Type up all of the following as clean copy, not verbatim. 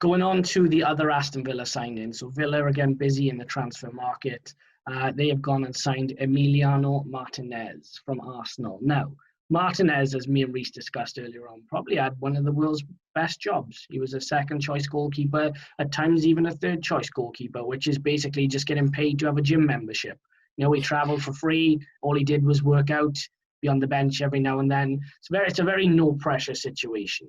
going on to the other Aston Villa signing. So Villa, again, busy in the transfer market. They have gone and signed Emiliano Martinez from Arsenal. Now, Martinez, as me and Reece discussed earlier on, probably had one of the world's best jobs. He was a second-choice goalkeeper, at times even a third-choice goalkeeper, which is basically just getting paid to have a gym membership. You know, he travelled for free. All he did was work out, be on the bench every now and then. It's a very no-pressure situation.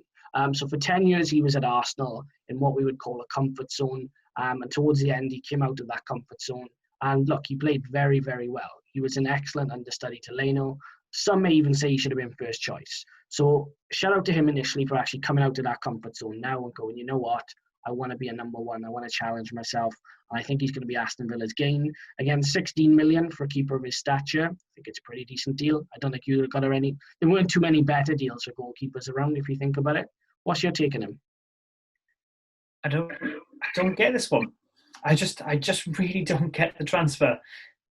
So for 10 years, he was at Arsenal in what we would call a comfort zone. And towards the end, he came out of that comfort zone. And look, he played very, very well. He was an excellent understudy to Leno. Some may even say he should have been first choice. So shout out to him initially for actually coming out of that comfort zone now and going, you know what? I want to be a number one. I want to challenge myself. And I think he's going to be Aston Villa's gain. Again, 16 million for a keeper of his stature. I think it's a pretty decent deal. I don't think you got any. There weren't too many better deals for goalkeepers around if you think about it. What's your take on him? I don't get this one. I just really don't get the transfer.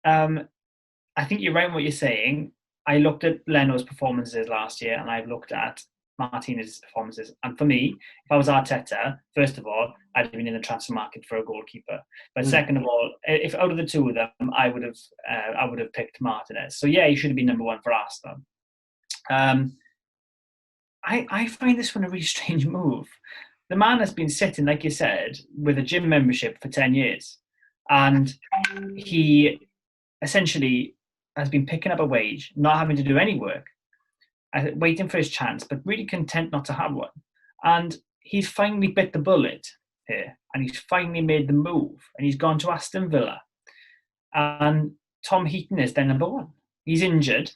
I think you're right in what you're saying. I looked at Leno's performances last year and I've looked at Martinez's performances. And for me, if I was Arteta, first of all, I'd have been in the transfer market for a goalkeeper. But second of all, if out of the two of them, I would have picked Martinez. So yeah, he should have been number one for Arsenal. I find this one a really strange move. The man has been sitting, like you said, with a gym membership for 10 years. And he essentially has been picking up a wage, not having to do any work, waiting for his chance, but really content not to have one. And he's finally bit the bullet here. And he's finally made the move. And he's gone to Aston Villa. And Tom Heaton is their number one. He's injured.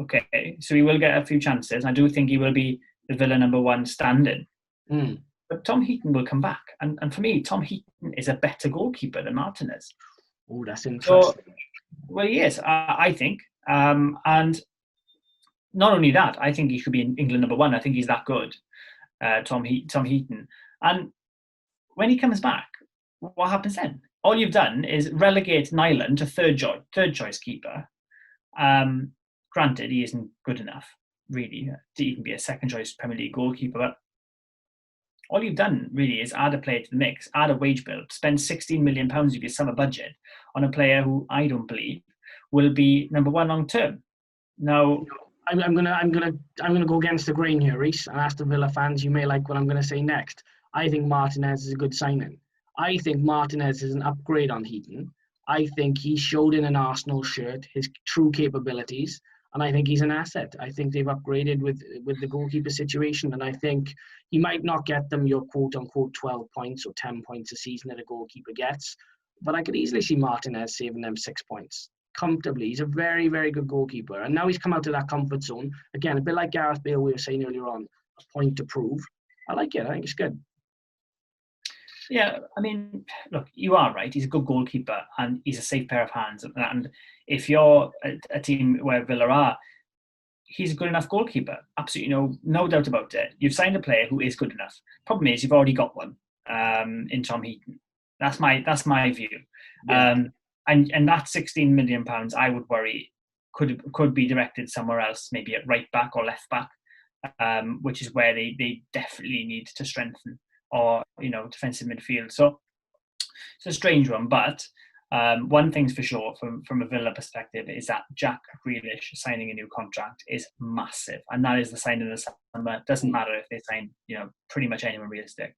Okay, so he will get a few chances. I do think he will be the Villa number one standing. But Tom Heaton will come back. And for me, Tom Heaton is a better goalkeeper than Martinez. Oh, that's interesting. So, well, yes, I think. And not only that, I think he should be in England number one. I think he's that good, Tom Heaton. And when he comes back, what happens then? All you've done is relegate Nyland to third choice keeper. Granted, he isn't good enough, really, to even be a second choice Premier League goalkeeper. But all you've done really is add a player to the mix, add a wage bill, spend £16 million of your summer budget on a player who I don't believe will be number one long term. Now, I'm gonna go against the grain here, Reece. And Aston Villa fans, you may like what I'm gonna say next. I think Martinez is a good signing. I think Martinez is an upgrade on Heaton. I think he showed in an Arsenal shirt his true capabilities. And I think he's an asset. I think they've upgraded with the goalkeeper situation. And I think he might not get them your quote-unquote 12 points or 10 points a season that a goalkeeper gets. But I could easily see Martinez saving them 6 points comfortably. He's a very, very good goalkeeper. And now he's come out of that comfort zone. Again, a bit like Gareth Bale we were saying earlier on, a point to prove. I like it. I think it's good. Yeah, I mean, look, you are right. He's a good goalkeeper and he's a safe pair of hands. And if you're a team where Villa are, he's a good enough goalkeeper. Absolutely no doubt about it. You've signed a player who is good enough. Problem is, you've already got one in Tom Heaton. That's my view. Yeah. And that £16 million, I would worry, could be directed somewhere else, maybe at right back or left back, which is where they definitely need to strengthen. Or defensive midfield. So it's a strange one, but one thing's for sure from a Villa perspective is that Jack Grealish signing a new contract is massive, and that is the sign of the summer. It doesn't matter if they sign pretty much anyone realistic.